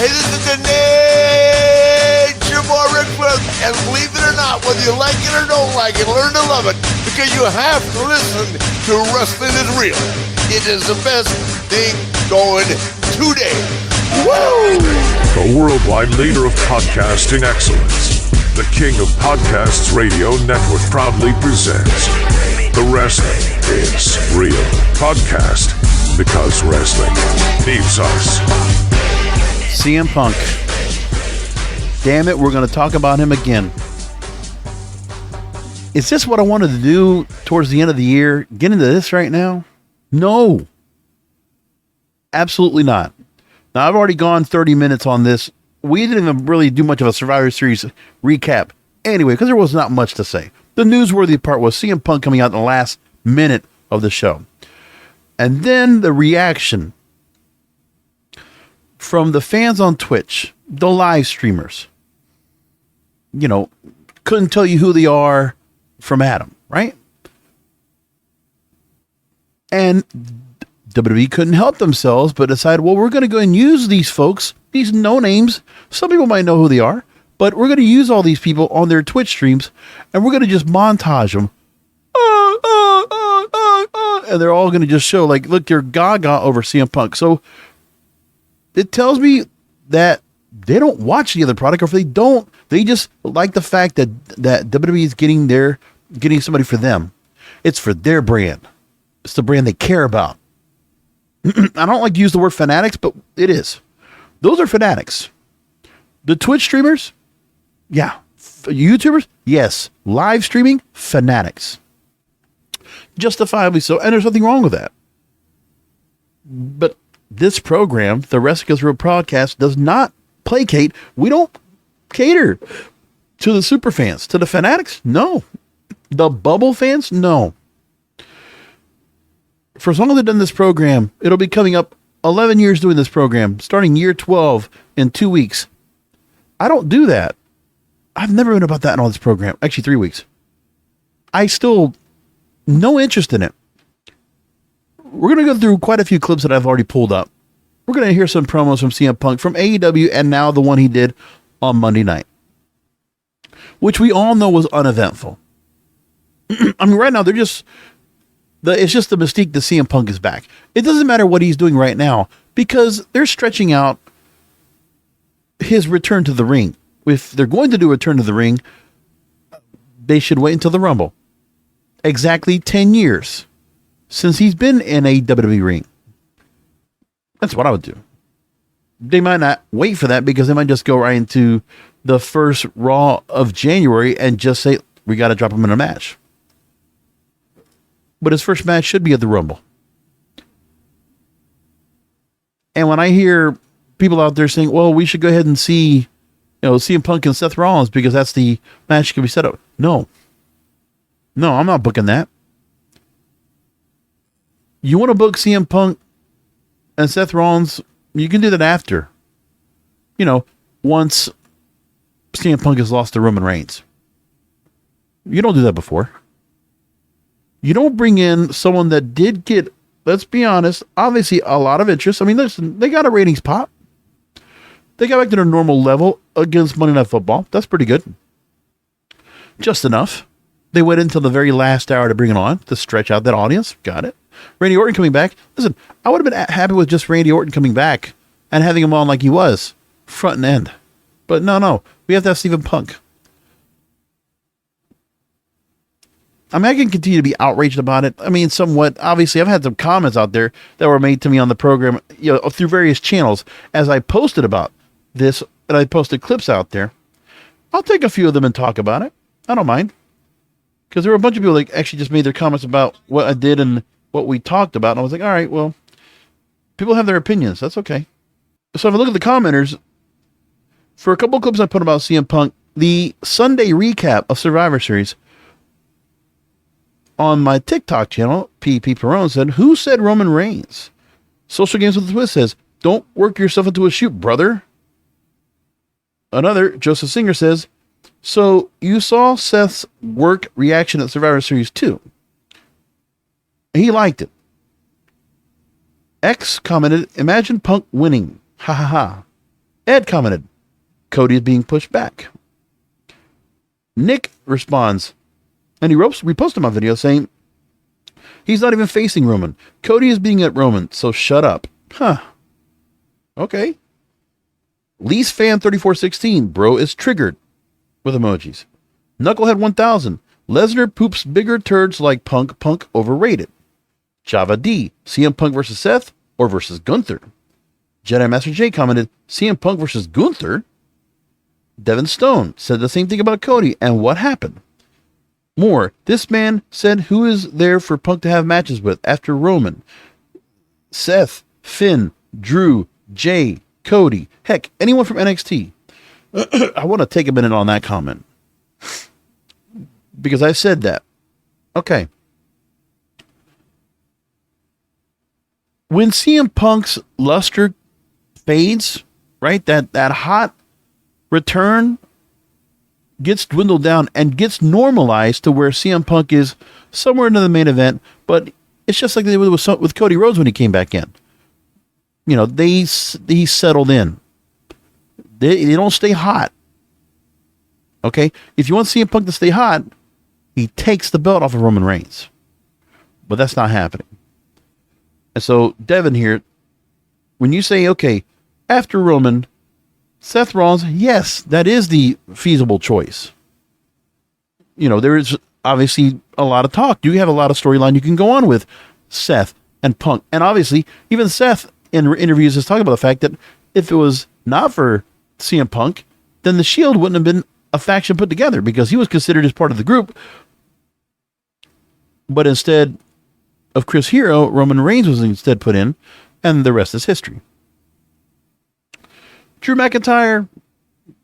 Hey, this is the Nature Boy Rick Flair, and believe it or not, whether you like it or don't like it, learn to love it, because you have to listen to Wrestling is Real. It is the best thing going today. Woo! The worldwide leader of podcasting excellence, the king of podcasts radio network proudly presents The Wrestling is Real podcast, because wrestling needs us. CM Punk. Damn it, we're going to talk about him again. Is this what I wanted to do towards the end of the year? Get into this right now? No. Absolutely not. Now, I've already gone 30 minutes on this. We didn't even really do much of a Survivor Series recap anyway, because there was not much to say. The newsworthy part was CM Punk coming out in the last minute of the show. And then the reaction from the fans on Twitch, the live streamers. You know, couldn't tell you who they are from Adam, right? And WWE couldn't help themselves but decided, well, we're going to go and use these folks, these no-names. Some people might know who they are, but we're going to use all these people on their Twitch streams, and we're going to just montage them. And they're all going to just show, like, look, they're gaga over CM Punk. So it tells me that they don't watch the other product, or if they don't, they just like the fact that WWE is getting somebody for them. It's for their brand. It's the brand they care about. I don't like to use the word fanatics, but it is. Those are fanatics. The Twitch streamers, yeah. YouTubers, yes. Live streaming, fanatics. Justifiably so, and there's nothing wrong with that. But this program, the Wrestling is Real podcast, does not placate. We don't cater to the super fans. To the fanatics, no. The bubble fans, no. For as long as I've done this program, it'll be coming up 11 years doing this program, starting year 12 in 2 weeks. I don't do that. I've never been about that in all this program. Actually, 3 weeks. I still, no interest in it. We're going to go through quite a few clips that I've already pulled up. We're going to hear some promos from CM Punk, from AEW, and now the one he did on Monday night, which we all know was uneventful. I mean, right now, it's just the mystique that CM Punk is back. It doesn't matter what he's doing right now, because they're stretching out his return to the ring. If they're going to do a return to the ring, they should wait until the Rumble. Exactly 10 years since he's been in a WWE ring. That's what I would do. They might not wait for that, because they might just go right into the first Raw of January and just say, we got to drop him in a match. But his first match should be at the Rumble. And when I hear people out there saying, well, we should go ahead and see, CM Punk and Seth Rollins, because that's the match that can be set up. No, I'm not booking that. You want to book CM Punk and Seth Rollins, you can do that after. Once CM Punk has lost to Roman Reigns. You don't do that before. You don't bring in someone that did get, let's be honest, obviously a lot of interest. I mean, listen, they got a ratings pop. They got back to their normal level against Monday Night Football. That's pretty good. Just enough. They waited until the very last hour to bring it on, to stretch out that audience. Got it. Randy Orton coming back. Listen, I would have been happy with just Randy Orton coming back and having him on like he was, front and end. But no. We have to have CM Punk. I mean, I can continue to be outraged about it. I mean, somewhat. Obviously, I've had some comments out there that were made to me on the program, through various channels as I posted about this, and I posted clips out there. I'll take a few of them and talk about it. I don't mind. Because there were a bunch of people that actually just made their comments about what I did and what we talked about. And I was like, all right, well, people have their opinions. That's okay. So if I look at the commenters, for a couple of clips I put about CM Punk, the Sunday recap of Survivor Series on my TikTok channel, P.P. Perone said, who said Roman Reigns? Social Games with a Twist says, don't work yourself into a shoot, brother. Another, Joseph Singer, says, so you saw Seth's work reaction at Survivor Series 2. He liked it. X commented, imagine Punk winning. Ha ha ha. Ed commented, Cody is being pushed back. Nick responds, and he reposted my video saying, he's not even facing Roman. Cody is being at Roman, so shut up. Huh. Okay. Least fan 3416, bro is triggered with emojis. Knucklehead 1000, Lesnar poops bigger turds like Punk. Punk overrated. Java D, CM Punk versus Seth or versus Gunther. Jedi Master J commented, CM Punk versus Gunther? Devin Stone said the same thing about Cody, and what happened? More, this man said who is there for Punk to have matches with after Roman? Seth, Finn, Drew, Jay, Cody, heck, anyone from NXT. I want to take a minute on that comment. Because I said that. Okay. When CM Punk's luster fades, right? That hot return gets dwindled down and gets normalized to where CM Punk is somewhere into the main event, but it's just like they did with Cody Rhodes when he came back in. You know, he settled in. They don't stay hot. Okay? If you want CM Punk to stay hot, he takes the belt off of Roman Reigns. But that's not happening. And so, Devin here, when you say, okay, after Roman, Seth Rollins, yes, that is the feasible choice. You know, there is obviously a lot of talk. You have a lot of storyline you can go on with Seth and Punk. And obviously, even Seth in interviews is talking about the fact that if it was not for CM Punk, then the Shield wouldn't have been a faction put together because he was considered as part of the group. But instead of Chris Hero, Roman Reigns was instead put in, and the rest is history. Drew McIntyre,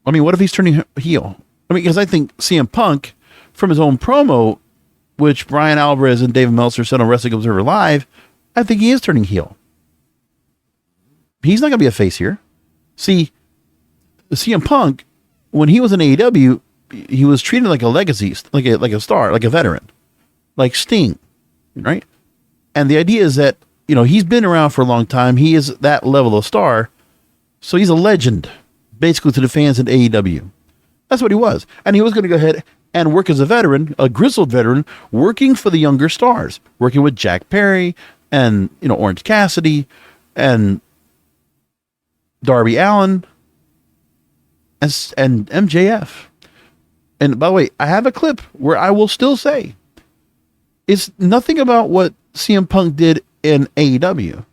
I mean, what if he's turning heel? I mean, because I think CM Punk, from his own promo, which Brian Alvarez and David Meltzer said on Wrestling Observer Live, I think he is turning heel. He's not going to be a face here. See, CM Punk, when he was in AEW, he was treated like a legacy, like a star, like a veteran, like Sting, right? And the idea is that, you know, he's been around for a long time. He is that level of star. So he's a legend, basically, to the fans in AEW. That's what he was. And he was going to go ahead and work as a veteran, a grizzled veteran, working for the younger stars, working with Jack Perry and, you know, Orange Cassidy and Darby Allin and MJF. And by the way, I have a clip where I will still say it's nothing about what CM Punk did in AEW.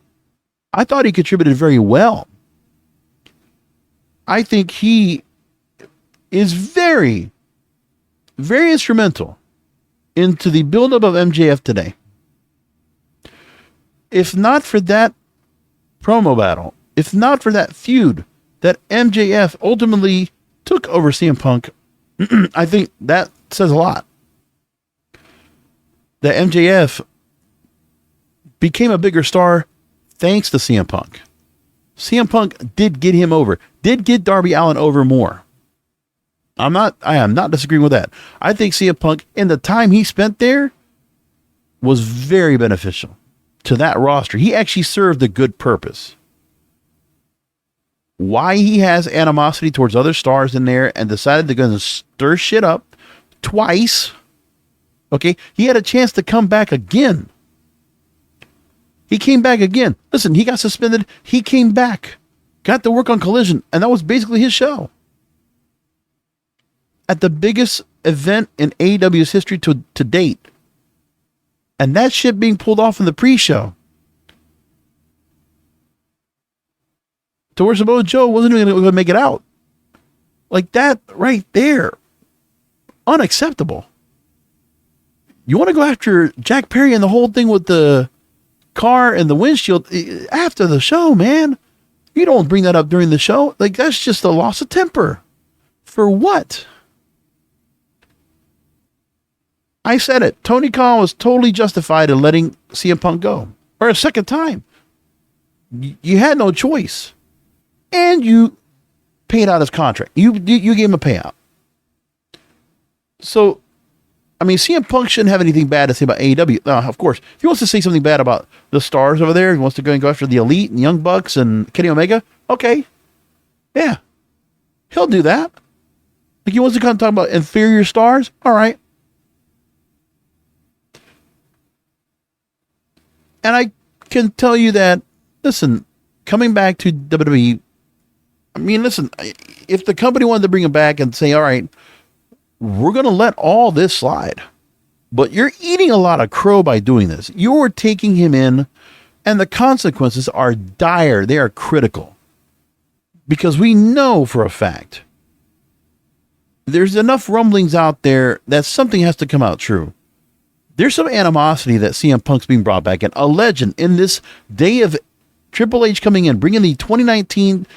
I thought he contributed very well. I think he is very, very instrumental into the buildup of MJF today. If not for that promo battle, if not for that feud that MJF ultimately took over CM Punk, I think that says a lot. That MJF became a bigger star thanks to CM Punk. CM Punk did get him over, did get Darby Allin over more. I am not disagreeing with that. I think CM Punk, in the time he spent there, was very beneficial to that roster. He actually served a good purpose. Why he has animosity towards other stars in there and decided they're going to stir shit up twice. Okay, he had a chance to come back again. He came back again. Listen, he got suspended. He came back, got to work on Collision, and that was basically his show. At the biggest event in AEW's history to date. And that shit being pulled off in the pre-show. To where Samoa Joe wasn't even going to make it out. Like that right there. Unacceptable. You want to go after Jack Perry and the whole thing with the car and the windshield after the show, man. You don't bring that up during the show. Like, that's just a loss of temper. For what? I said it. Tony Khan was totally justified in letting CM Punk go. For a second time. You had no choice. And you paid out his contract. You gave him a payout. So, I mean, CM Punk shouldn't have anything bad to say about AEW. Of course, if he wants to say something bad about the stars over there, he wants to go after the Elite and Young Bucks and Kenny Omega, okay. Yeah, He'll do that. Like, he wants to come talk about inferior stars? All right. And I can tell you that, listen, coming back to WWE, I mean, listen, if the company wanted to bring him back and say, all right, we're going to let all this slide, but you're eating a lot of crow by doing this. You're taking him in, and the consequences are dire. They are critical. Because we know for a fact there's enough rumblings out there that something has to come out true. There's some animosity that CM Punk's being brought back in. A legend in this day of Triple H coming in, bringing the 2019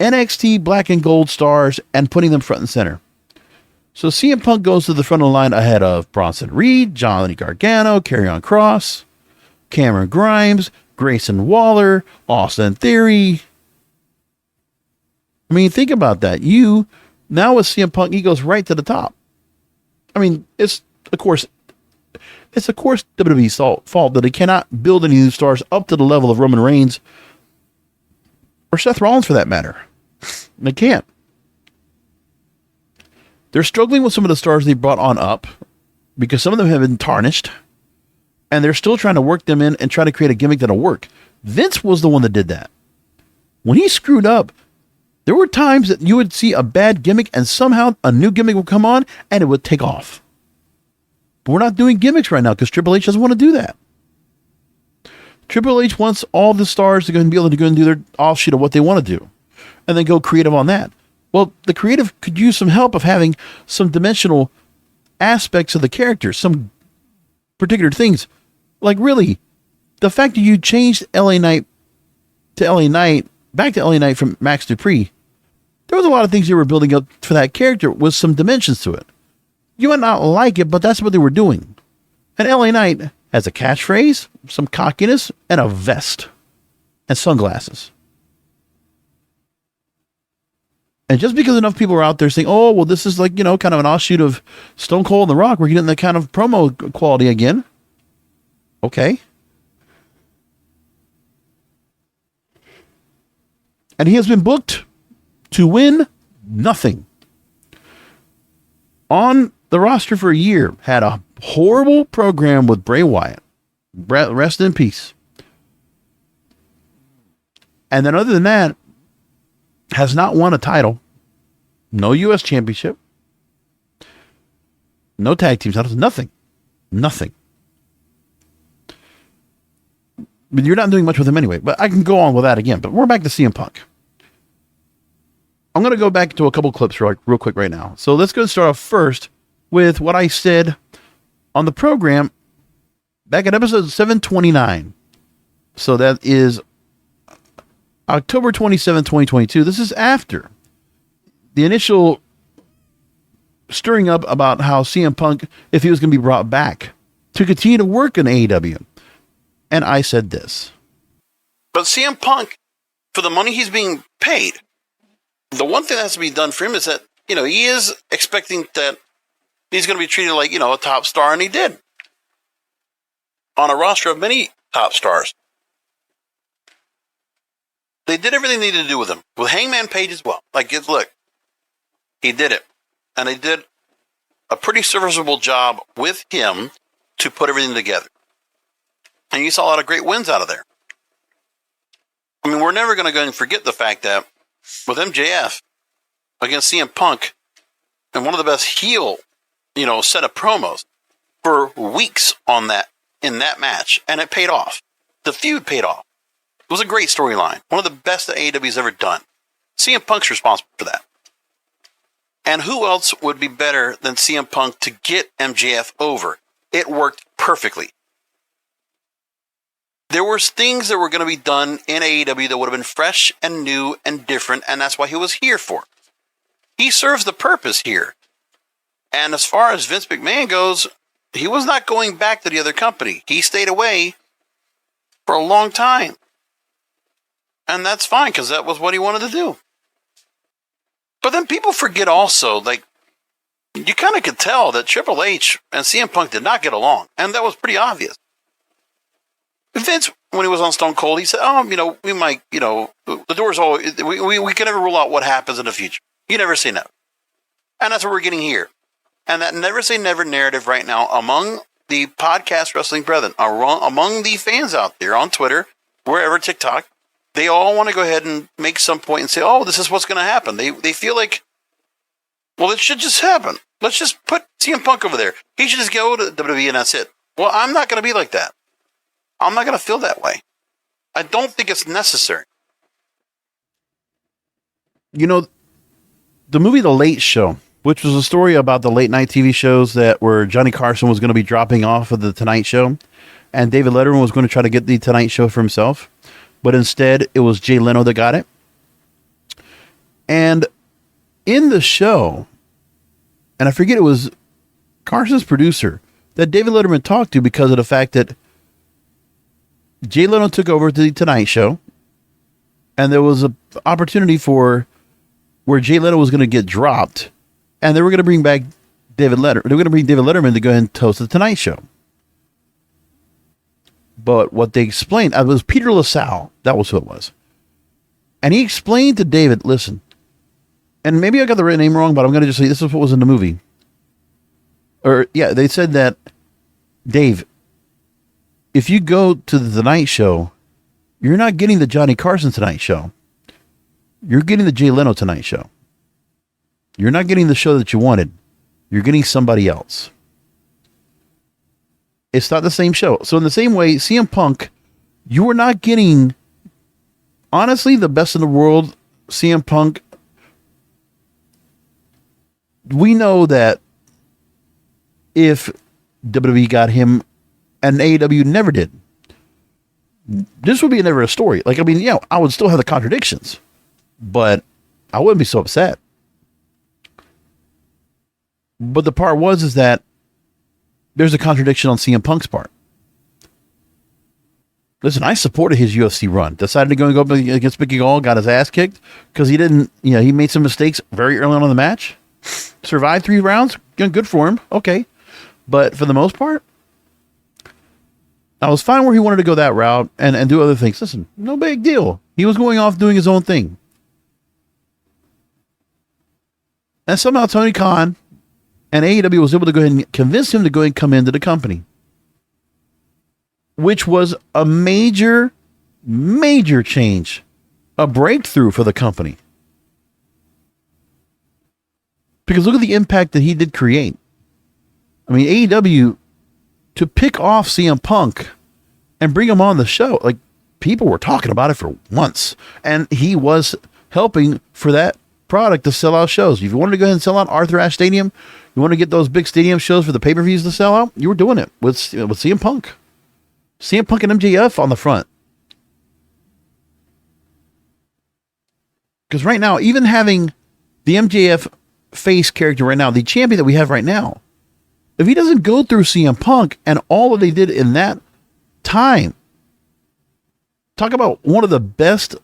NXT Black and Gold stars and putting them front and center. So CM Punk goes to the front of the line ahead of Bronson Reed, Johnny Gargano, Karrion Kross, Cameron Grimes, Grayson Waller, Austin Theory. I mean, think about that. Now with CM Punk, he goes right to the top. I mean, it's of course WWE's fault that they cannot build any new stars up to the level of Roman Reigns or Seth Rollins for that matter. They can't. They're struggling with some of the stars they brought on up because some of them have been tarnished and they're still trying to work them in and try to create a gimmick that'll work. Vince was the one that did that. When he screwed up, there were times that you would see a bad gimmick and somehow a new gimmick would come on and it would take off. But we're not doing gimmicks right now because Triple H doesn't want to do that. Triple H wants all the stars to go and be able to go and do their offshoot of what they want to do and then go creative on that. Well, the creative could use some help of having some dimensional aspects of the character, some particular things. Like, really, the fact that you changed LA Knight to LA Knight, back to LA Knight from Max Dupree, there was a lot of things they were building up for that character with some dimensions to it. You might not like it, but that's what they were doing. And LA Knight has a catchphrase, some cockiness, and a vest and sunglasses. And just because enough people are out there saying, oh, well, this is like, kind of an offshoot of Stone Cold and The Rock, we're getting that kind of promo quality again. Okay. And he has been booked to win nothing. On the roster for a year, had a horrible program with Bray Wyatt. Rest in peace. And then other than that, has not won a title, no U.S. championship, no tag team titles, nothing. But you're not doing much with him anyway. But I can go on with that again. But we're back to CM Punk. I'm going to go back to a couple clips real quick right now. So let's go start off first with what I said on the program back at episode 729. So that is October 27, 2022. This is after the initial stirring up about how CM Punk, if he was going to be brought back to continue to work in AEW. And I said this. But CM Punk, for the money he's being paid, the one thing that has to be done for him is that, he is expecting that he's going to be treated like, a top star, and he did. On a roster of many top stars. They did everything they needed to do with him. With Hangman Page as well. Look, he did it. And they did a pretty serviceable job with him to put everything together. And you saw a lot of great wins out of there. I mean, we're never going to go and forget the fact that with MJF against CM Punk and one of the best heel, set of promos for weeks in that match. And it paid off. The feud paid off. It was a great storyline. One of the best that AEW's ever done. CM Punk's responsible for that. And who else would be better than CM Punk to get MJF over? It worked perfectly. There were things that were going to be done in AEW that would have been fresh and new and different, and that's why he was here for. He serves the purpose here. And as far as Vince McMahon goes, he was not going back to the other company. He stayed away for a long time. And that's fine, because that was what he wanted to do. But then people forget also, you kind of could tell that Triple H and CM Punk did not get along. And that was pretty obvious. Vince, when he was on Stone Cold, he said, we might, the door's always, we can never rule out what happens in the future. You never say never. And that's what we're getting here. And that never say never narrative right now among the podcast wrestling brethren, among the fans out there on Twitter, wherever, TikTok, they all want to go ahead and make some point and say, oh, this is what's going to happen. They feel like, well, it should just happen. Let's just put CM Punk over there. He should just go to WWE and that's it. Well, I'm not going to be like that. I'm not going to feel that way. I don't think it's necessary. You know, the movie The Late Show, which was a story about the late night TV shows that where Johnny Carson was going to be dropping off of the Tonight Show, and David Letterman was going to try to get the Tonight Show for himself, but instead it was Jay Leno that got it. And in the show, and I forget, it was Carson's producer that David Letterman talked to because of the fact that Jay Leno took over the Tonight Show, and there was an opportunity for where Jay Leno was going to get dropped, and they were going to bring back David Letterman. They were going to bring David Letterman to go ahead and host the Tonight Show. But what they explained, it was Peter LaSalle. That was who it was. And he explained to David, listen, and maybe I got the right name wrong, but I'm going to just say this is what was in the movie. Or, yeah, they said that, Dave, if you go to the Tonight Show, you're not getting the Johnny Carson Tonight Show. You're getting the Jay Leno Tonight Show. You're not getting the show that you wanted. You're getting somebody else. It's not the same show. So in the same way, CM Punk, you are not getting, honestly, the best in the world. CM Punk, we know that if WWE got him, and AEW never did, this would be never a story. Like, I mean, yeah, I would still have the contradictions, but I wouldn't be so upset. But the part is that there's a contradiction on CM Punk's part. Listen, I supported his UFC run. Decided to go up against Mickey Gall, got his ass kicked because he didn't, he made some mistakes very early on in the match. Survived 3 rounds. Good for him. Okay. But for the most part, I was fine where he wanted to go that route and do other things. Listen, no big deal. He was going off doing his own thing. And somehow Tony Khan and AEW was able to go ahead and convince him to go ahead and come into the company, which was a major, major change, a breakthrough for the company. Because look at the impact that he did create. I mean, AEW, to pick off CM Punk and bring him on the show, like, people were talking about it for months, and he was helping for that product to sell out shows. If you wanted to go ahead and sell out Arthur Ashe Stadium, you want to get those big stadium shows for the pay-per-views to sell out, you were doing it with CM Punk. CM Punk and MJF on the front. Because right now, even having the MJF face character right now, the champion that we have right now, if he doesn't go through CM Punk and all that they did in that time, talk about one of the best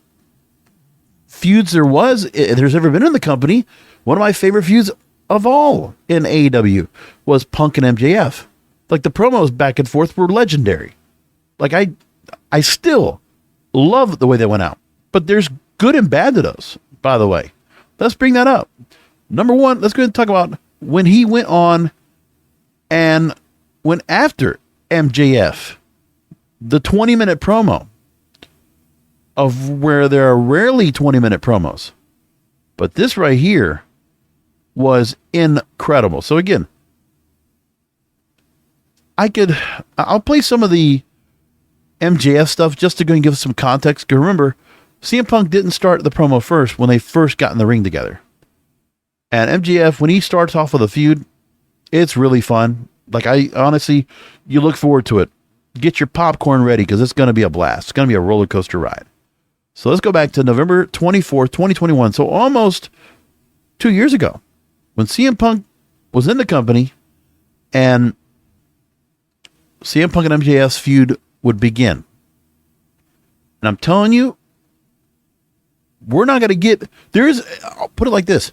feuds there's ever been in the company. One of my favorite feuds of all in AEW was Punk and MJF. Like, the promos back and forth were legendary. Like, I still love the way they went out. But there's good and bad to those, by the way. Let's bring that up. Number one, let's go ahead and talk about when he went on and went after MJF, the 20-minute promo, of where there are rarely 20-minute promos. But this right here was incredible. So again, I'll play some of the MJF stuff just to go and give some context. Because remember, CM Punk didn't start the promo first when they first got in the ring together. And MJF, when he starts off with a feud, it's really fun. Like, I honestly, you look forward to it. Get your popcorn ready because it's going to be a blast. It's going to be a roller coaster ride. So let's go back to November 24th, 2021. So almost 2 years ago, when CM Punk was in the company and CM Punk and MJF's feud would begin. And I'm telling you, we're not going to I'll put it like this.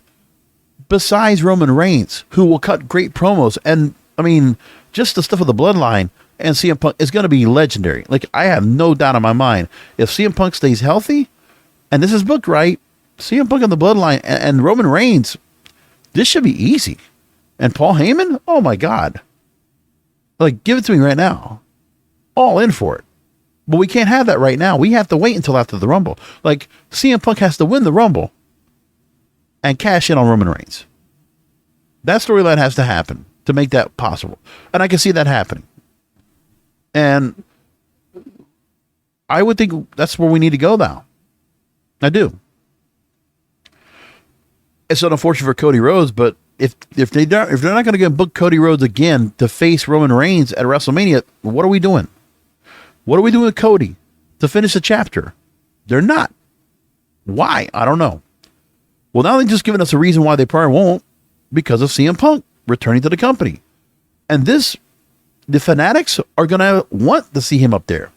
Besides Roman Reigns, who will cut great promos, and I mean, just the stuff of the bloodline, and CM Punk is going to be legendary. Like, I have no doubt in my mind, if CM Punk stays healthy, and this is booked right, CM Punk and the Bloodline and Roman Reigns, this should be easy. And Paul Heyman, oh my God. Like, give it to me right now. All in for it. But we can't have that right now. We have to wait until after the Rumble. Like, CM Punk has to win the Rumble and cash in on Roman Reigns. That storyline has to happen to make that possible. And I can see that happening. And I would think that's where we need to go now. I do. It's unfortunate for Cody Rhodes, but if they're not going to get book Cody Rhodes again to face Roman Reigns at WrestleMania, what are we doing? What are we doing with Cody to finish the chapter? They're not. Why? I don't know. Well, now they've just given us a reason why they probably won't, because of CM Punk returning to the company. And the Fanatics are going to want to see him up there.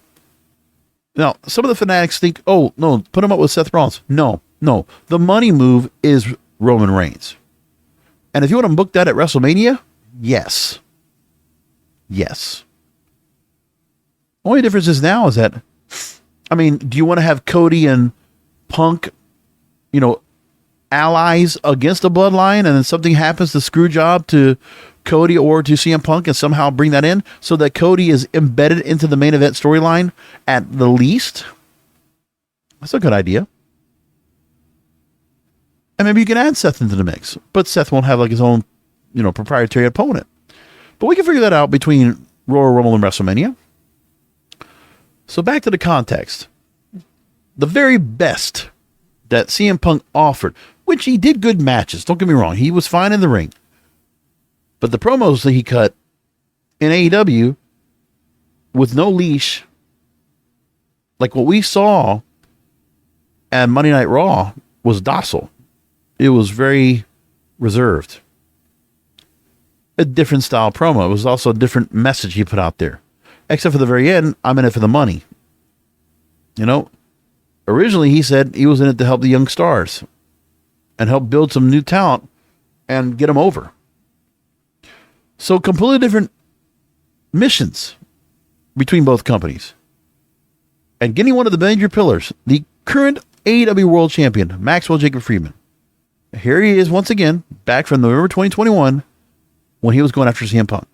Now, some of the Fanatics think, oh, no, put him up with Seth Rollins. No. The money move is Roman Reigns. And if you want to book that at WrestleMania, yes. Only difference is now is that, I mean, do you want to have Cody and Punk, allies against the Bloodline, and then something happens to screw job to Cody or to CM Punk and somehow bring that in so that Cody is embedded into the main event storyline at the least? That's a good idea. And maybe you can add Seth into the mix, but Seth won't have like his own, proprietary opponent. But we can figure that out between Royal Rumble and WrestleMania. So back to the context. The very best that CM Punk offered, which he did good matches, don't get me wrong, he was fine in the ring. But the promos that he cut in AEW with no leash, like what we saw at Monday Night Raw, was docile. It was very reserved. A different style promo. It was also a different message he put out there. Except for the very end, I'm in it for the money. Originally he said he was in it to help the young stars and help build some new talent and get them over. So completely different missions between both companies. And getting one of the major pillars, the current AEW World Champion, Maxwell Jacob Friedman. Here he is once again, back from November 2021, when he was going after CM Punk.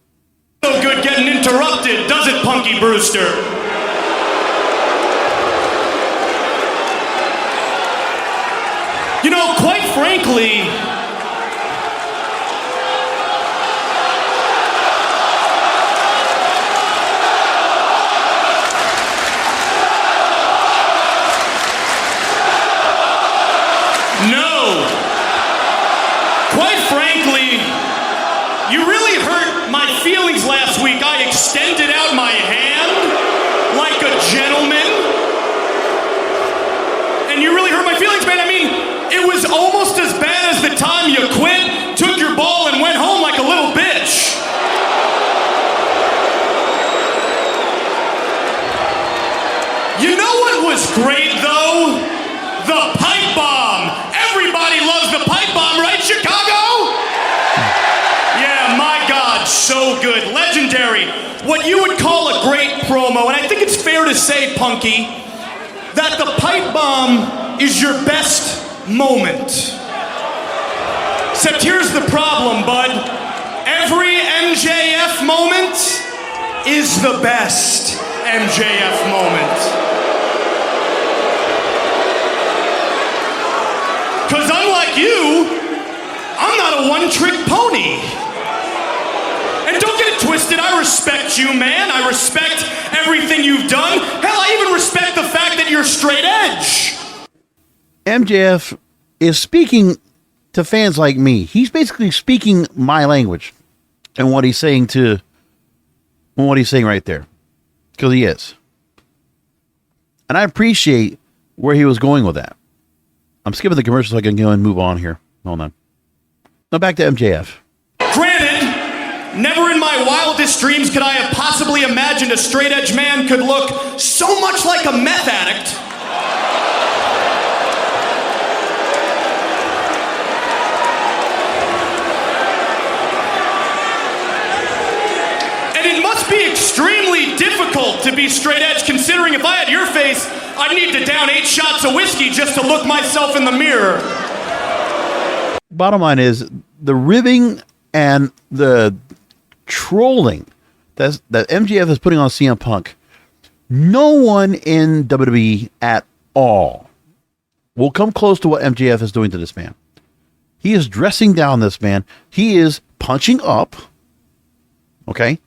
So good getting interrupted, does it, Punky Brewster? Quite frankly, you really hurt my feelings last week. I extended out my hand like a gentleman. And you really hurt my feelings, man. I mean, it was almost as bad as the time you quit, took your ball, and went home like a little bitch. You know what was great, though? The pipe bomb. Everybody loves the pipe bomb, right, Chicago? Yeah, my God, so good. Legendary. What you would call a great promo, and I think it's fair to say, Punky, that the pipe bomb is your best moment. Except here's the problem, bud. Every MJF moment is the best MJF moment. Because unlike you, I'm not a one-trick pony. And don't get it twisted, I respect you, man. I respect everything you've done. Hell, I even respect the fact that you're straight edge. MJF is speaking to fans like me. He's basically speaking my language and what he's saying right there. Because he is. And I appreciate where he was going with that. I'm skipping the commercial so I can go and move on here. Hold on. Now back to MJF. Granted, never in my wildest dreams could I have possibly imagined a straight edge man could look so much like a meth addict. And it must be extremely difficult to be straight edge, considering if I had your face, I need to down 8 shots of whiskey just to look myself in the mirror. Bottom line is the ribbing and the trolling that MJF is putting on CM Punk. No one in WWE at all will come close to what MJF is doing to this man. He is dressing down this man. He is punching up. Okay.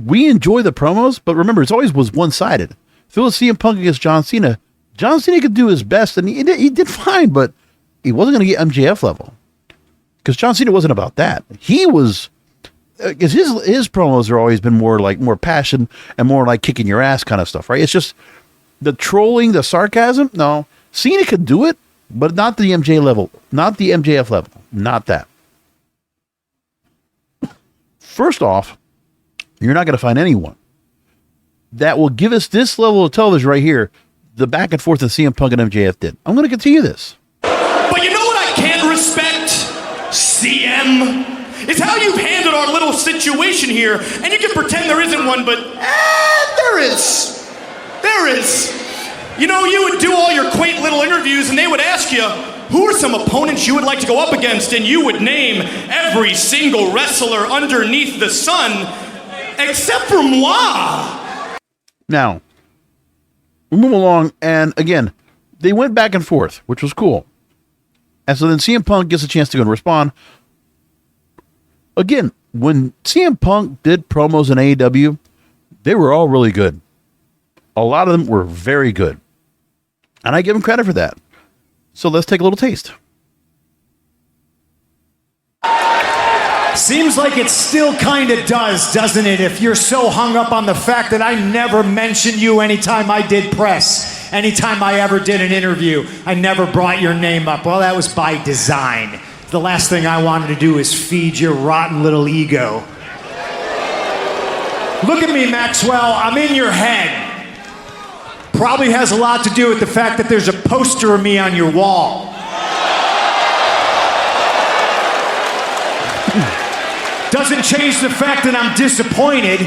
We enjoy the promos, but remember, it always was one-sided. If it was CM Punk against John Cena could do his best, and he did fine, but he wasn't going to get MJF level. Because John Cena wasn't about that. He was, because his promos have always been more passion and more like kicking your ass kind of stuff, right? It's just the trolling, the sarcasm. No, Cena could do it, but not the MJ level, not the MJF level, not that. First off, you're not going to find anyone that will give us this level of television right here, the back and forth that CM Punk and MJF did. I'm going to continue this. But you know what I can't respect, CM? Is how you've handled our little situation here, and you can pretend there isn't one, but there is. There is. You know, you would do all your quaint little interviews, and they would ask you, who are some opponents you would like to go up against? And you would name every single wrestler underneath the sun, except for moi. Now, we move along, and again, they went back and forth, which was cool. And so then CM Punk gets a chance to go and respond. Again, when CM Punk did promos in AEW, they were all really good. A lot of them were very good. And I give him credit for that. So let's take a little taste. Seems like it still kind of does, doesn't it? If you're so hung up on the fact that I never mentioned you anytime I did press, anytime I ever did an interview, I never brought your name up. Well, that was by design. The last thing I wanted to do is feed your rotten little ego. Look at me, Maxwell. I'm in your head. Probably has a lot to do with the fact that there's a poster of me on your wall. Doesn't change the fact that I'm disappointed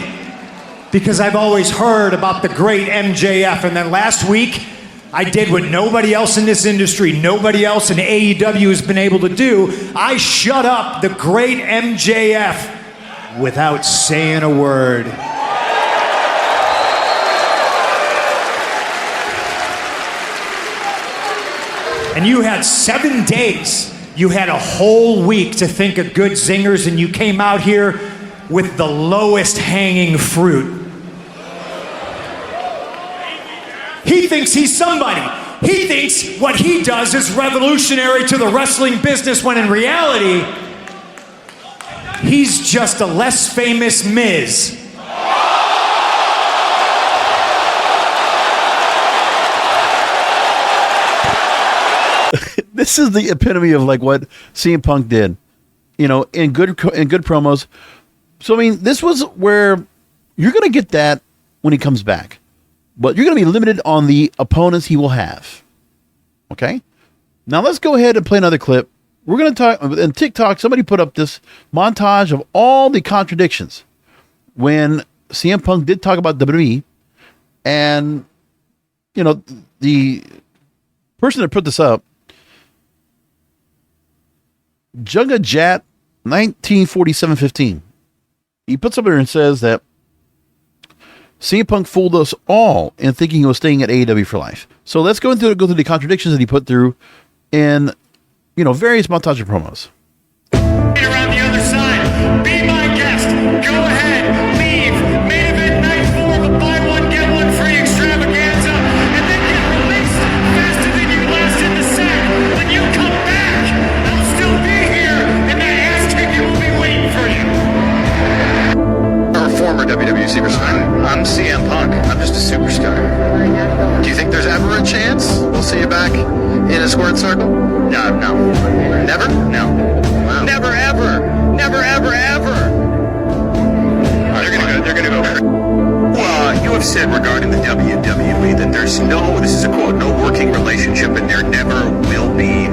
because I've always heard about the great MJF. And then last week, I did what nobody else in this industry, nobody else in AEW has been able to do. I shut up the great MJF without saying a word. And you had 7 days. You had a whole week to think of good zingers, and you came out here with the lowest hanging fruit. He thinks he's somebody. He thinks what he does is revolutionary to the wrestling business, when in reality, he's just a less famous Miz. This is the epitome of like what CM Punk did, you know, in good promos. So, I mean, this was where you're going to get that when he comes back, but you're going to be limited on the opponents he will have. Okay. Now let's go ahead and play another clip. We're going to talk in TikTok. Somebody put up this montage of all the contradictions when CM Punk did talk about WWE, and, you know, the person that put this up, Jugga Jat 1947-15. He puts up there and says that CM Punk fooled us all in thinking he was staying at AEW for life. So let's go through the contradictions that he put through in, you know, various montage of promos. Around the other side, be my guest. Go ahead, leave. Main event night 4 of a buy one get one free extravaganza, and then get released faster than you lasted the sack. When you come back, I'll still be here, and that ass kicking will be waiting for you. Or former WWE superstar. I'm CM Punk. I'm just a superstar. Do you think there's ever a chance we'll see you back in a squared circle? No. Never? No. Wow. Never, ever. Never, ever, ever. They're gonna go. Well, you have said regarding the WWE that there's this is a quote, no working relationship, and there never will be.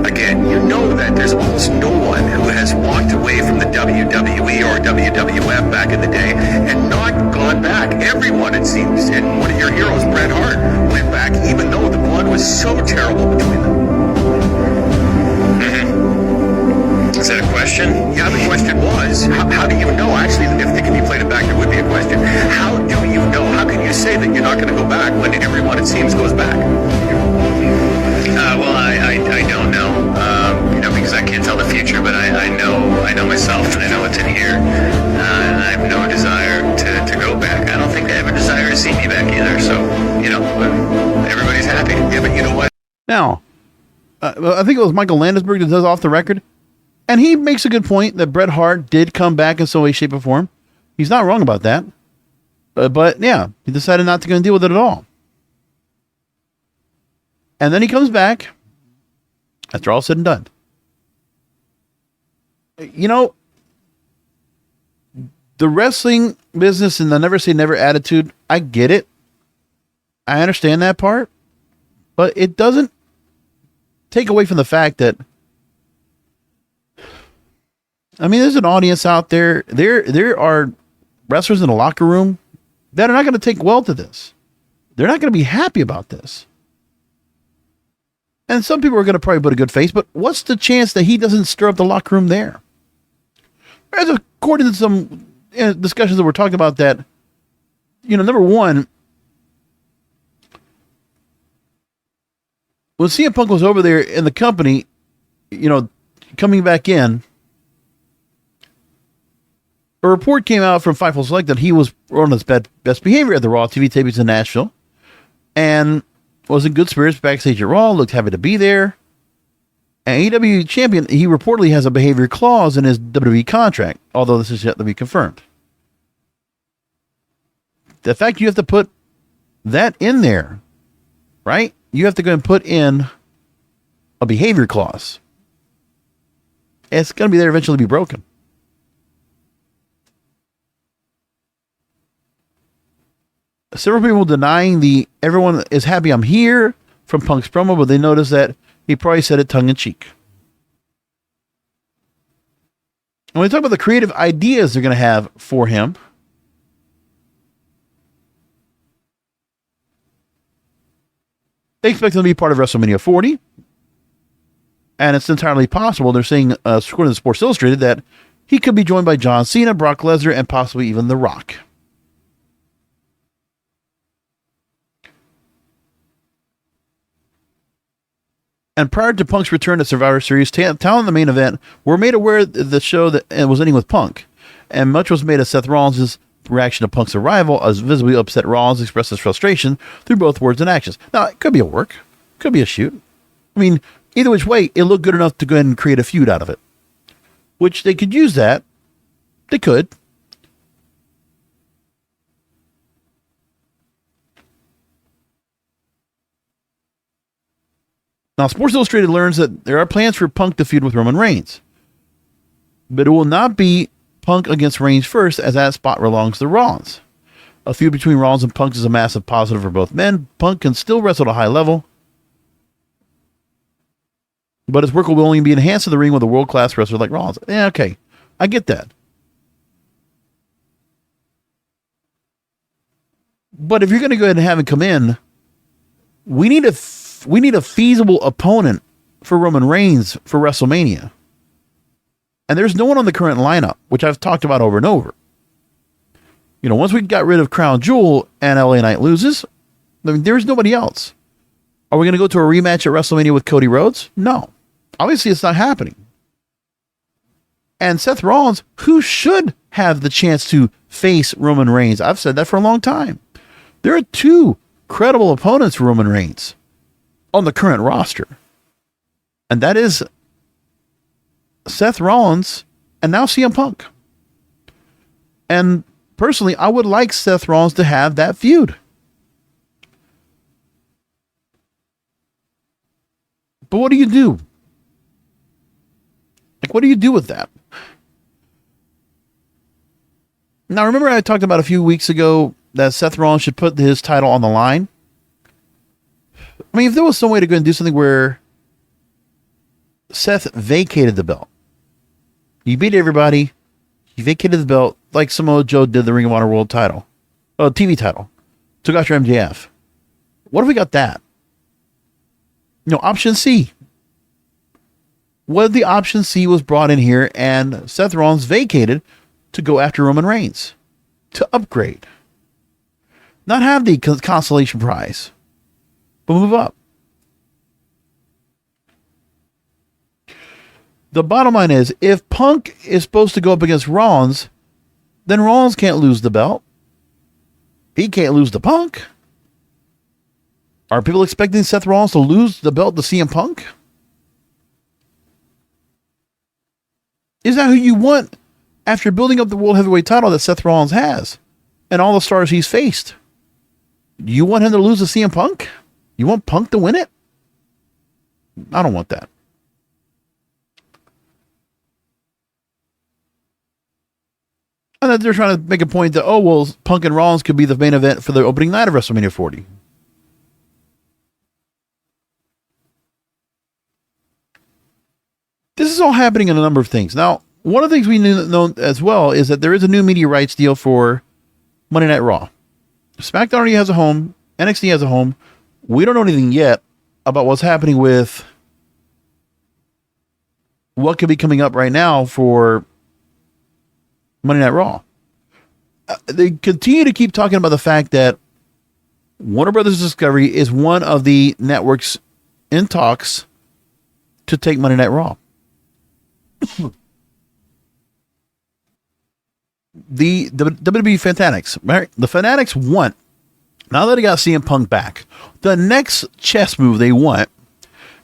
Again, you know that there's almost no one who has walked away from the WWE or WWF back in the day and not gone back. Everyone, it seems, and one of your heroes, Bret Hart, was so terrible between them. Is that a question? Yeah, the question was, how do you know? Actually, if you played it back, there would be a question. How do you know? How can you say that you're not going to go back when everyone, it seems, goes back? Well, I don't know. Because I can't tell the future, but I know myself, and I know what's in here. And I have no desire to go back. I don't think they have a desire to see me back either. So, everybody's happy. Yeah, but you know what? Now, I think it was Michael Landisberg that does Off the Record. And he makes a good point that Bret Hart did come back in some way, shape, or form. He's not wrong about that. But yeah, he decided not to go and deal with it at all. And then he comes back after all said and done. The wrestling business and the never say never attitude, I get it. I understand that part. But it doesn't take away from the fact that there's an audience out there. There are wrestlers in the locker room that are not going to take well to this. They're not going to be happy about this. And some people are going to probably put a good face, but what's the chance that he doesn't stir up the locker room there? As according to some discussions that we're talking about that, number one, when CM Punk was over there in the company, coming back in, a report came out from Fightful Select that he was on his best behavior at the Raw TV tapings in Nashville and was in good spirits backstage at Raw, looked happy to be there. And AEW champion, he reportedly has a behavior clause in his WWE contract, although this is yet to be confirmed. The fact you have to put that in there, right? You have to go and put in a behavior clause. It's going to be there eventually be broken. Several people denying everyone is happy I'm here from Punk's promo, but they noticed that he probably said it tongue in cheek. When we talk about the creative ideas they're going to have for him, they expect him to be part of WrestleMania 40. And it's entirely possible, they're saying, according to Sports Illustrated, that he could be joined by John Cena, Brock Lesnar, and possibly even The Rock. And prior to Punk's return to Survivor Series, talent in the main event were made aware of the show that was ending with Punk. And much was made of Seth Rollins' reaction to Punk's arrival, as visibly upset Rollins expressed his frustration through both words and actions. Now, it could be a work. Could be a shoot. Either which way, it looked good enough to go ahead and create a feud out of it. Which they could use that. They could. Now, Sports Illustrated learns that there are plans for Punk to feud with Roman Reigns. But it will not be Punk against Reigns first, as that spot belongs to Rollins. A feud between Rollins and Punk is a massive positive for both men. Punk can still wrestle at a high level, but his work will only be enhanced in the ring with a world-class wrestler like Rollins. Yeah, okay. I get that. But if you're going to go ahead and have him come in, we need a feasible opponent for Roman Reigns for WrestleMania. And there's no one on the current lineup, which I've talked about over and over. Once we got rid of Crown Jewel and LA Knight loses, there's nobody else. Are we going to go to a rematch at WrestleMania with Cody Rhodes? No. Obviously, it's not happening. And Seth Rollins, who should have the chance to face Roman Reigns, I've said that for a long time. There are two credible opponents for Roman Reigns on the current roster. And that is Seth Rollins and now CM Punk. And personally, I would like Seth Rollins to have that feud. But what do you do? What do you do with that? Now, remember I talked about a few weeks ago that Seth Rollins should put his title on the line? If there was some way to go and do something where Seth vacated the belt. You beat everybody. You vacated the belt like Samoa Joe did the Ring of Honor World title. Oh, TV title. Took out your MJF. What if we got that? Option C. What if the option C was brought in here and Seth Rollins vacated to go after Roman Reigns to upgrade? Not have the consolation prize, but move up. The bottom line is, if Punk is supposed to go up against Rollins, then Rollins can't lose the belt. He can't lose to Punk. Are people expecting Seth Rollins to lose the belt to CM Punk? Is that who you want after building up the World Heavyweight title that Seth Rollins has and all the stars he's faced? Do you want him to lose to CM Punk? You want Punk to win it? I don't want that. And then they're trying to make a point that, Punk and Rollins could be the main event for the opening night of WrestleMania 40. This is all happening in a number of things. Now, one of the things we know as well is that there is a new media rights deal for Monday Night Raw. SmackDown already has a home. NXT has a home. We don't know anything yet about what's happening with what could be coming up right now for Monday Night Raw. They continue to keep talking about the fact that Warner Brothers Discovery is one of the networks in talks to take Monday Night Raw. The WWE Fanatics, right? The Fanatics want, now that they got CM Punk back, the next chess move they want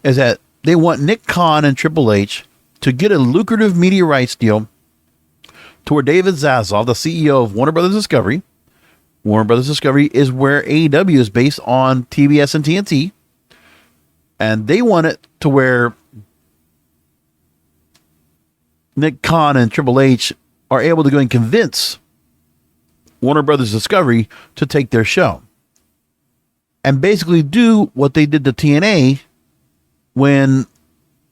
is that they want Nick Khan and Triple H to get a lucrative media rights deal to where David Zaslav, the CEO of Warner Brothers Discovery. Warner Brothers Discovery is where AEW is based on TBS and TNT. And they want it to where Nick Khan and Triple H are able to go and convince Warner Brothers Discovery to take their show. And basically do what they did to TNA when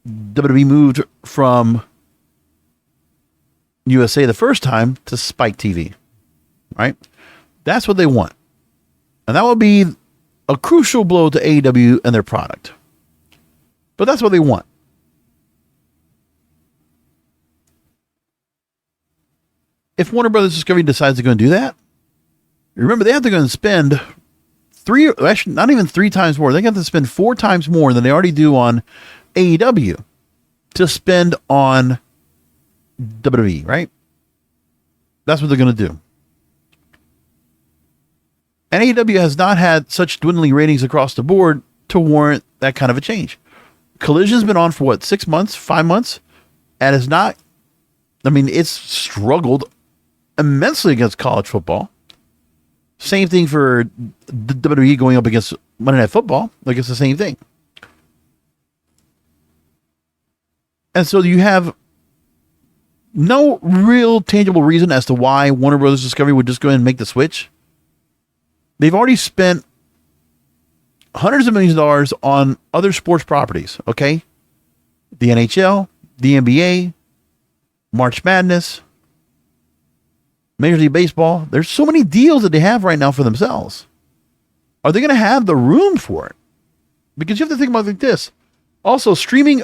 WWE moved from USA the first time to Spike TV. Right? That's what they want. And that would be a crucial blow to AEW and their product. But that's what they want. If Warner Brothers Discovery decides to go and do that, remember they have to go and spend not even 3 times more. They have to spend 4 times more than they already do on AEW to spend on WWE, right? That's what they're going to do. And AEW has not had such dwindling ratings across the board to warrant that kind of a change. Collision's been on for 6 months, 5 months, and it's not, it's struggled immensely against college football. Same thing for WWE going up against Monday Night Football. It's the same thing. And so you have no real tangible reason as to why Warner Brothers Discovery would just go ahead and make the switch. They've already spent hundreds of millions of dollars on other sports properties, okay? The NHL, the NBA, March Madness, Major League Baseball. There's so many deals that they have right now for themselves. Are they going to have the room for it? Because you have to think about it like this. Also, streaming,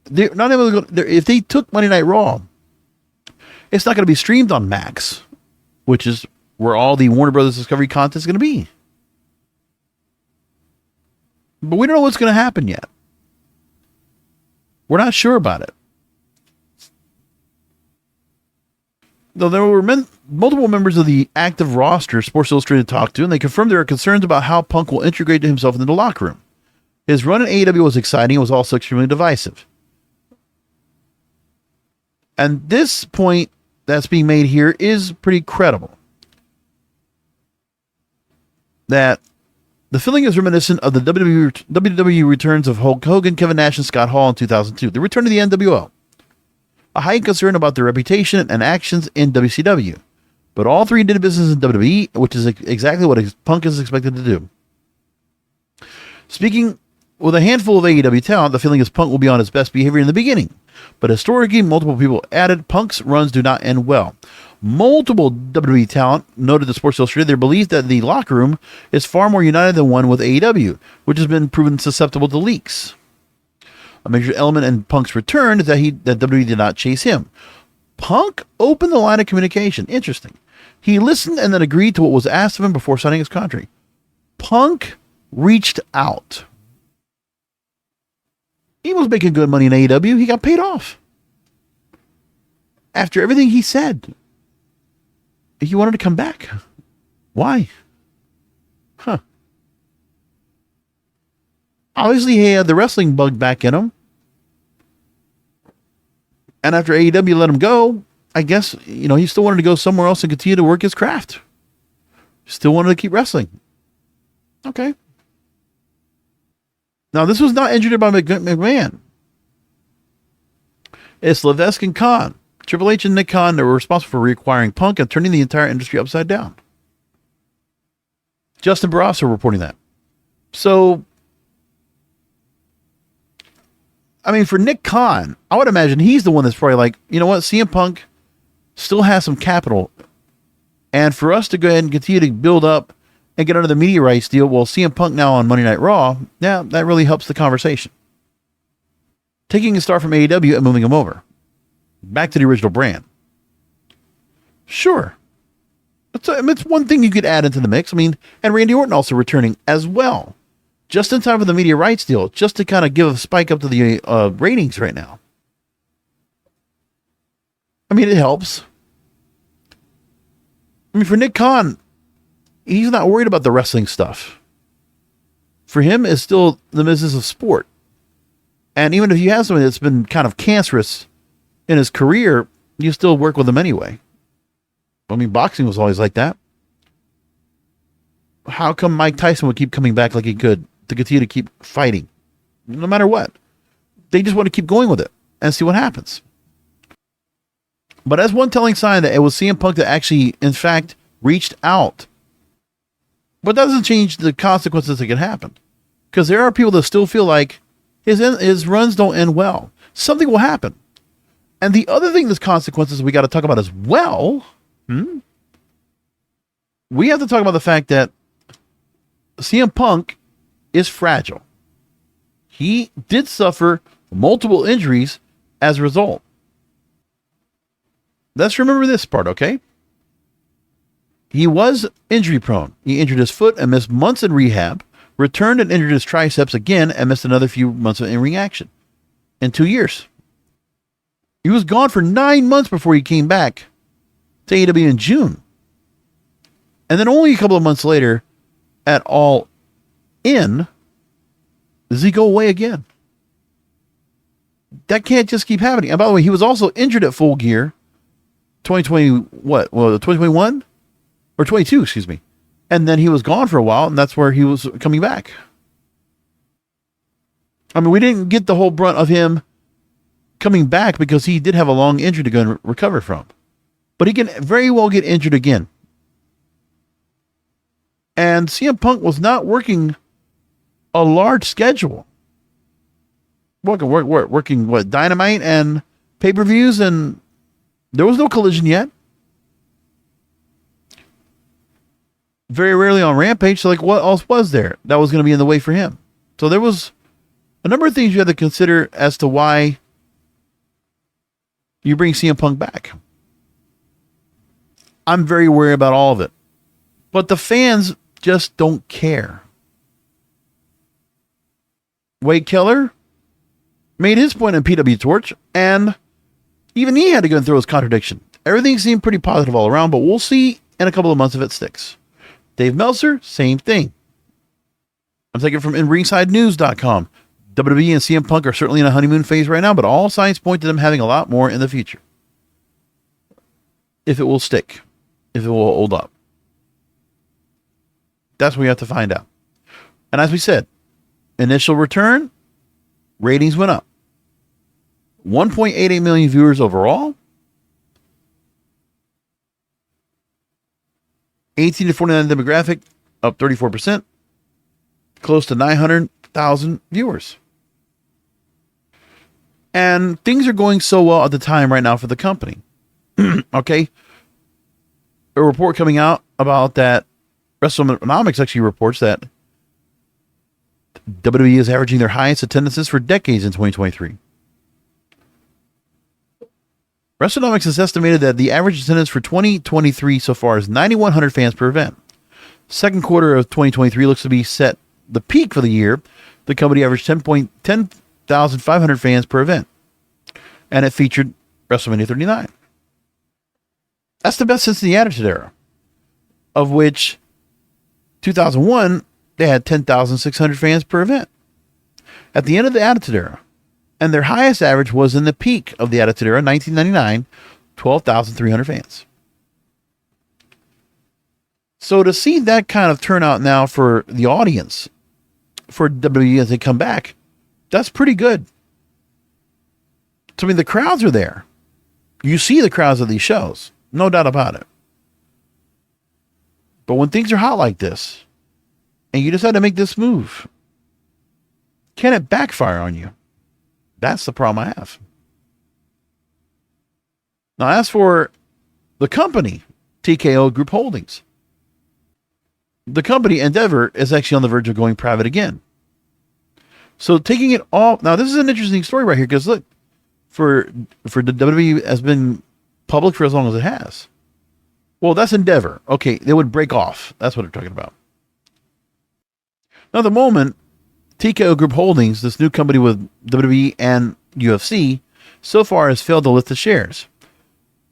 they're not able to go, if they took Monday Night Raw, it's not going to be streamed on Max, which is where all the Warner Brothers Discovery content is going to be. But we don't know what's going to happen yet. We're not sure about it. Though there were multiple members of the active roster Sports Illustrated talked to, and they confirmed there are concerns about how Punk will integrate himself into the locker room. His run in AEW was exciting. It was also extremely divisive. And this point that's being made here is pretty credible. That the feeling is reminiscent of the WWE returns of Hulk Hogan, Kevin Nash, and Scott Hall in 2002. The return to the NWO. A heightened concern about their reputation and actions in WCW. But all three did business in WWE, which is exactly what Punk is expected to do. Speaking with a handful of AEW talent, the feeling is Punk will be on his best behavior in the beginning. But historically, multiple people added, Punk's runs do not end well. Multiple WWE talent noted to Sports Illustrated their belief that the locker room is far more united than one with AEW, which has been proven susceptible to leaks. A major element in Punk's return is that WWE did not chase him. Punk opened the line of communication. Interesting. He listened and then agreed to what was asked of him before signing his contract. Punk reached out. He was making good money in AEW. He got paid off. After everything he said, he wanted to come back. Why? Obviously, he had the wrestling bug back in him. And after AEW let him go, I guess, he still wanted to go somewhere else and continue to work his craft. Still wanted to keep wrestling. Okay. Now, this was not engineered by McMahon. It's Levesque and Khan. Triple H and Nick Khan that were responsible for reacquiring Punk and turning the entire industry upside down. Justin Barrasso reporting that. So, for Nick Khan, I would imagine he's the one that's probably like, you know what, CM Punk still has some capital. And for us to go ahead and continue to build up and get under the media rights deal, well, CM Punk now on Monday Night Raw, yeah, that really helps the conversation. Taking a star from AEW and moving him over. Back to the original brand. Sure. It's one thing you could add into the mix. And Randy Orton also returning as well. Just in time for the media rights deal, just to kind of give a spike up to the ratings right now. It helps. For Nick Khan, he's not worried about the wrestling stuff. For him, it's still the business of sport. And even if you have somebody that's been kind of cancerous in his career, you still work with him anyway. Boxing was always like that. How come Mike Tyson would keep coming back like he could to continue to keep fighting? No matter what. They just want to keep going with it and see what happens. But that's one telling sign that it was CM Punk that actually, in fact, reached out. But that doesn't change the consequences that can happen. Because there are people that still feel like his runs don't end well. Something will happen. And the other thing that's consequences we got to talk about as well, we have to talk about the fact that CM Punk is fragile. He did suffer multiple injuries as a result. Let's remember this part, okay? He was injury prone. He injured his foot and missed months in rehab, returned and injured his triceps again and missed another few months of in-ring action. In 2 years. He was gone for 9 months before he came back to AEW in June. And then only a couple of months later, at All In, does he go away again? That can't just keep happening. And by the way, he was also injured at Full Gear 2020, 2021? Or 22, excuse me. And then he was gone for a while, and that's where he was coming back. We didn't get the whole brunt of him coming back because he did have a long injury to go and recover from. But he can very well get injured again. And CM Punk was not working a large schedule. Working what, Dynamite and pay-per-views, and there was no Collision yet. Very rarely on Rampage, so what else was there that was going to be in the way for him? So there was a number of things you had to consider as to why you bring CM Punk back. I'm very worried about all of it. But the fans just don't care. Wade Keller made his point in PW Torch, and even he had to go through his contradiction. Everything seemed pretty positive all around, but we'll see in a couple of months if it sticks. Dave Meltzer, same thing. I'm taking it from InRingsideNews.com. WWE and CM Punk are certainly in a honeymoon phase right now, but all signs point to them having a lot more in the future. If it will stick. If it will hold up. That's what we have to find out. And as we said, initial return, ratings went up. 1.88 million viewers overall. 18 to 49 demographic, up 34%. Close to 900,000 viewers. And things are going so well at the time right now for the company. Okay. a report coming out about that. WrestleNomics actually reports that WWE is averaging their highest attendances for decades in 2023. WrestleNomics has estimated that the average attendance for 2023 so far is 9,100 fans per event. Second quarter of 2023 looks to be set the peak for the year. The company averaged 10,500 fans per event, and it featured WrestleMania 39. That's the best since the Attitude Era, of which 2001 they had 10,600 fans per event. At the end of the Attitude Era, and their highest average was in the peak of the Attitude Era, 1999, 12,300 fans. So to see that kind of turnout now for the audience, for WWE as they come back, that's pretty good. So, I mean, the crowds are there. You see the crowds of these shows, no doubt about it. But when things are hot like this, and you decide to make this move, can it backfire on you? That's the problem I have. Now, as for the company, TKO Group Holdings, the company Endeavor is actually on the verge of going private again. So taking it all, now this is an interesting story right here, because look, for the WWE has been public for as long as it has. Well, that's Endeavor. Okay, they would break off. That's what they're talking about. Now, at the moment, TKO Group Holdings, this new company with WWE and UFC, so far has failed to lift the shares.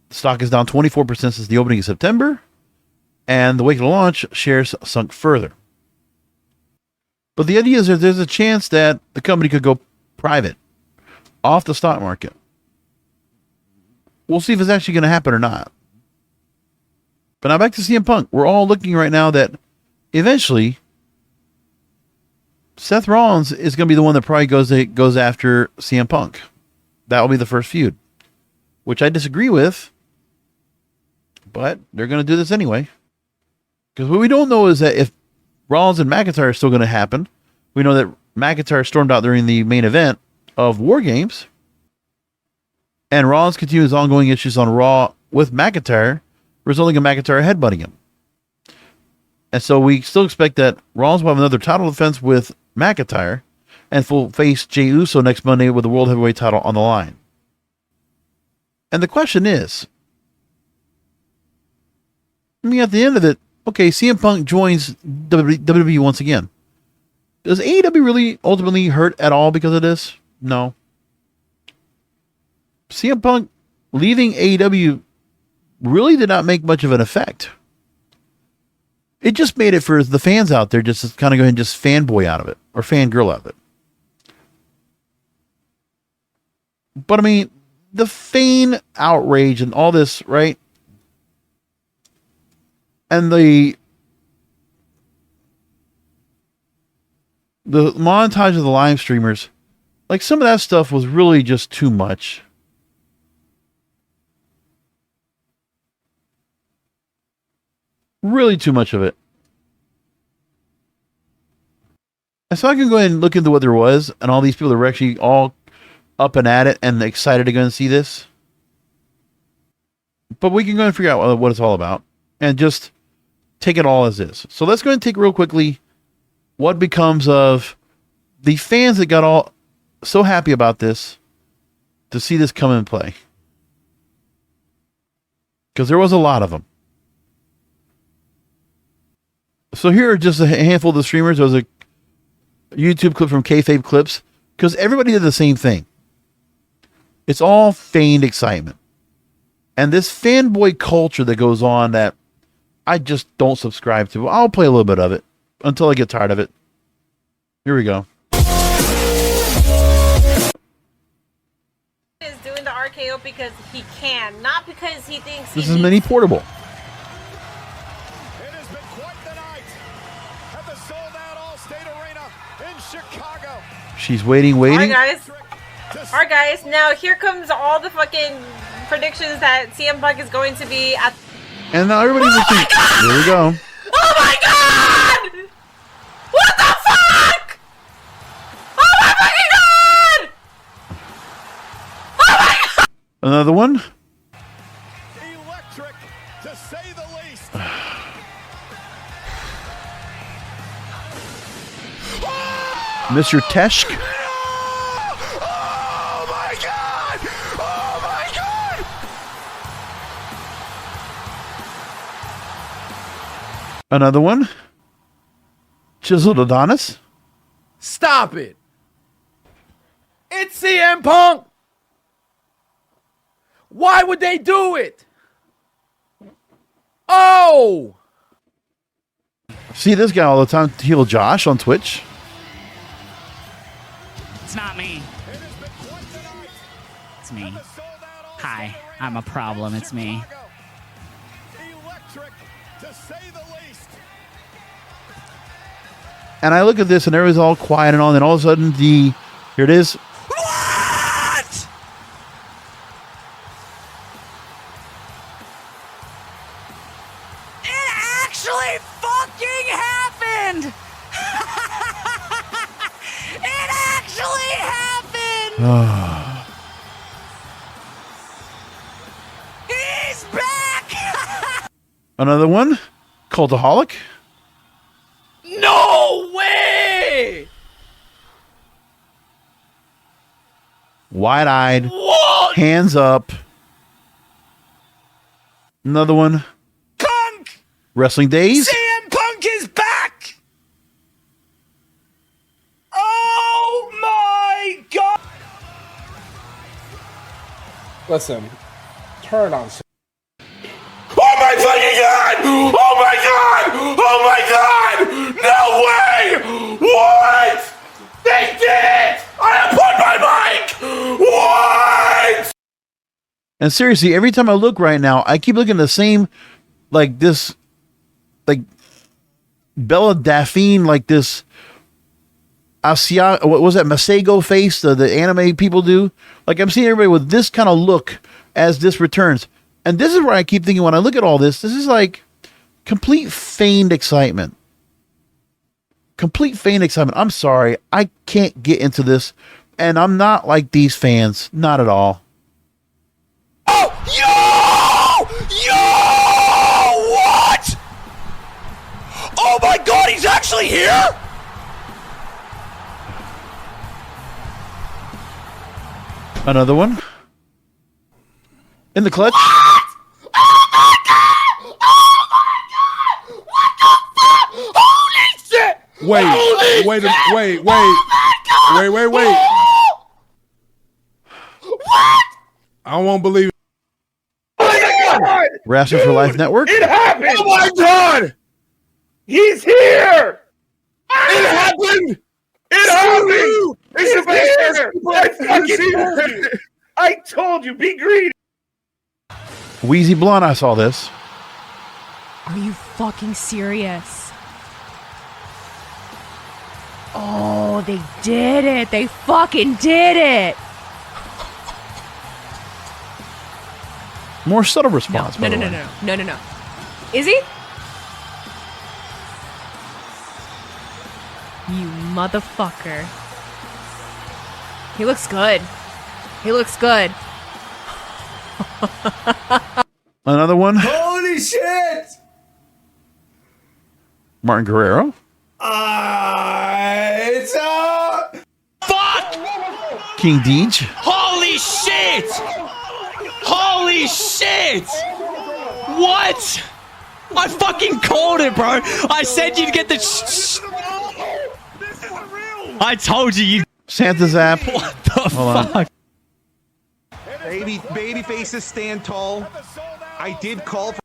The stock is down 24% since the opening of September, and the week of the launch, shares sunk further. But the idea is that there's a chance that the company could go private, off the stock market. We'll see if it's actually going to happen or not. But now back to CM Punk. We're all looking right now that eventually Seth Rollins is going to be the one that probably goes after CM Punk. That will be the first feud, which I disagree with, but they're going to do this anyway. Because what we don't know is that if Rollins and McIntyre are still going to happen, we know that McIntyre stormed out during the main event of War Games, and Rollins continues ongoing issues on Raw with McIntyre, resulting in McIntyre headbutting him. And so we still expect that Rollins will have another title defense with McIntyre and will face Jey Uso next Monday with the World Heavyweight title on the line. And the question is, I mean, at the end of it, okay, CM Punk joins WWE once again. Does AEW really ultimately hurt at all because of this? No. CM Punk leaving AEW really did not make much of an effect. It just made it for the fans out there just to kind of go ahead and just fanboy out of it, or fangirl out of it. But I mean, the feign outrage and all this, right? And the montage of the live streamers, like some of that stuff was really just too much. Really too much of it. And so I can go ahead and look into what there was, and all these people that were actually all up and at it and excited to go and see this. But we can go and figure out what it's all about and just take it all as is. So let's go and take real quickly what becomes of the fans that got all so happy about this to see this come in play. Because there was a lot of them. So here are just a handful of the streamers. There was a YouTube clip from Kayfabe Clips, because everybody did the same thing. It's all feigned excitement. And this fanboy culture that goes on that I just don't subscribe to. I'll play a little bit of it until I get tired of it. Here we go. Is doing the RKO because he can, not because he thinks This is Mini Portable. It has been quite the night at the sold-out All-State Arena in Chicago. She's waiting. Alright guys, now here comes all the fucking predictions that CM Punk is going to be at. And now everybody's listening. Here we go. Oh my god! What the fuck? Oh my fucking god! Oh my god! Another one. Electric, to say the least. Mr. Tesh. Oh my God! Oh my God! Another one. Chiseled Adonis. Stop it. It's CM Punk. Why would they do it? Oh! See this guy all the time, heel Josh on Twitch. It's not me. It's me. Hi, I'm a problem. It's me. Electric, to say the least. And I look at this and everybody's all quiet and all, and then all of a sudden here it is. What? It actually fucking happened! It actually happened! He's back! Another one. Cultaholic. No way! Wide-eyed. What? Hands up. Another one. Punk! Wrestling Days. CM Punk is back! Oh my god! Listen, turn on. Oh my fucking God! Oh my God! Oh my God! No way! What? They did it! I put my mic! What? And seriously, every time I look right now, I keep looking at the same, like this, like Bella Daphne, like this Asia, what was that, Masego face, the anime people do? Like I'm seeing everybody with this kind of look as this returns. And this is where I keep thinking when I look at all this is like complete feigned excitement. Complete feigned excitement. I'm sorry. I can't get into this. And I'm not like these fans. Not at all. Oh, yo! What? Oh my god, he's actually here? Another one. In the clutch. What? Oh my god! Oh my god! What the fuck? Holy shit! Wait. What? I won't believe it. Oh my god! Wrestling for Life Network. It happened! Oh my God! He's here! It happened! It happened! It's the best here! I told you, be greedy! Wheezy Blonde, I saw this. Are you fucking serious? Oh, they did it. They fucking did it. More subtle response. No. Is he? You motherfucker. He looks good. Another one. Holy shit! Martin Guerrero. It's Fuck! King Deej. Holy shit! Holy shit! What? I fucking called it, bro. I said you'd get the. I told you. Santa Zap. What the Hold fuck? Baby faces stand tall. I did call for.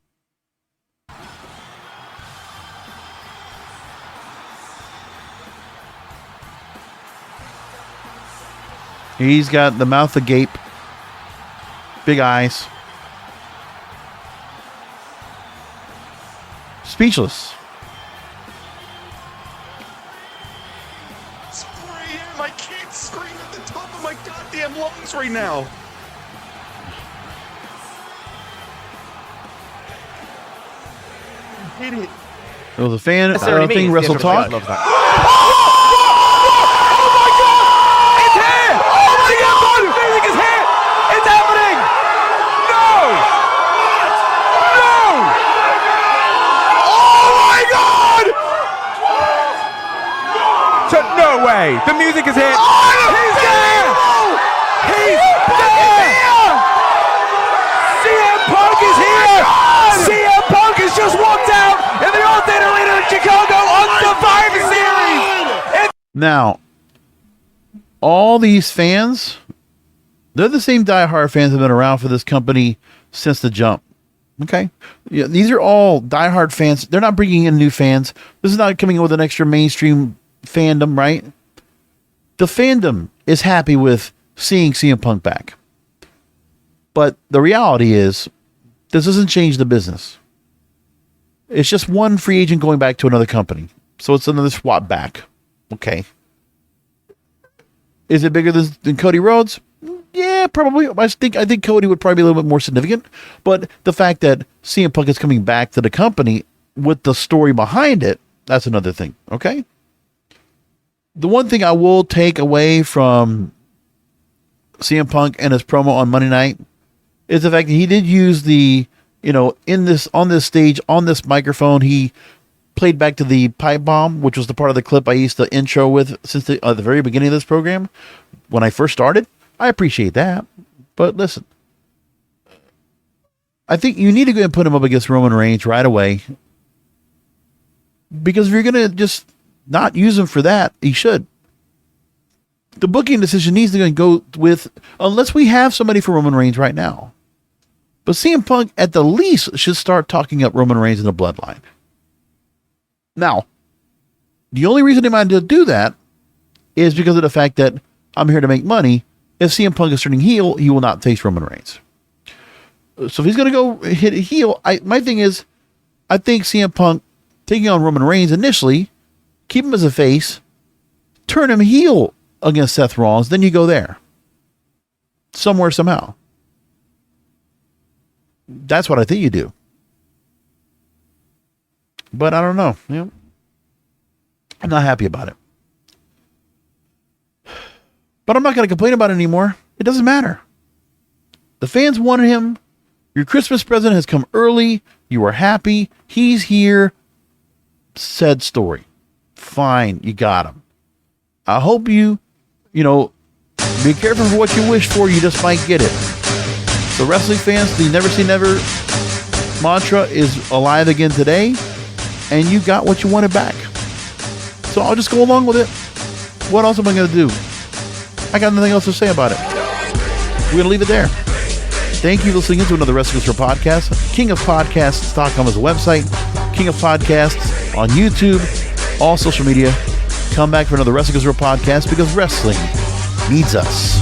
He's got the mouth agape. Big eyes. Speechless. Spray him! I can't scream at the top of my goddamn lungs right now. Hit it. It was a fan thing, Wrestle Talk. Oh my god! It's here! Oh my god! Physic is here! It's happening! No! No! Oh my god! No way! Okay, the music is hit. He's there! He's there! CM Punk is here! CM Punk has just walked out in the Allstate Arena in Chicago on Survivor Series! Now, all these fans, they're the same diehard fans that have been around for this company since the jump. Okay? Yeah, these are all diehard fans. They're not bringing in new fans. This is not coming in with an extra mainstream fandom, right? The fandom is happy with seeing CM Punk back. But the reality is, this doesn't change the business. It's just one free agent going back to another company. So it's another swap back. Okay. Is it bigger than Cody Rhodes? Yeah, probably. I think Cody would probably be a little bit more significant. But the fact that CM Punk is coming back to the company with the story behind it, that's another thing. Okay? The one thing I will take away from CM Punk and his promo on Monday night is the fact that he did use the, on this stage, on this microphone, he played back to the pipe bomb, which was the part of the clip I used to intro with since the very beginning of this program when I first started. I appreciate that. But listen, I think you need to go and put him up against Roman Reigns right away. Because if you're going to just not use him for that, he should. The booking decision needs to go with, unless we have somebody for Roman Reigns right now. But CM Punk, at the least, should start talking up Roman Reigns in the bloodline. Now, the only reason he might do that is because of the fact that I'm here to make money. If CM Punk is turning heel, he will not face Roman Reigns. So if he's going to go hit heel, my thing is, I think CM Punk taking on Roman Reigns initially, keep him as a face, turn him heel against Seth Rollins, then you go there. Somewhere, somehow. That's what I think you do. But I don't know. I'm not happy about it. But I'm not going to complain about it anymore. It doesn't matter. The fans wanted him. Your Christmas present has come early. You are happy. He's here. Said story. Fine. You got him. I hope you be careful for what you wish for. You just might get it. So wrestling fans, the never say never mantra is alive again today. And you got what you wanted back. So I'll just go along with it. What else am I going to do? I got nothing else to say about it. We're going to leave it there. Thank you for listening to another Wrestling Show podcast. KingofPodcasts.com is the website. King of Podcasts on YouTube, all social media. Come back for another Wrestling Show podcast because wrestling needs us.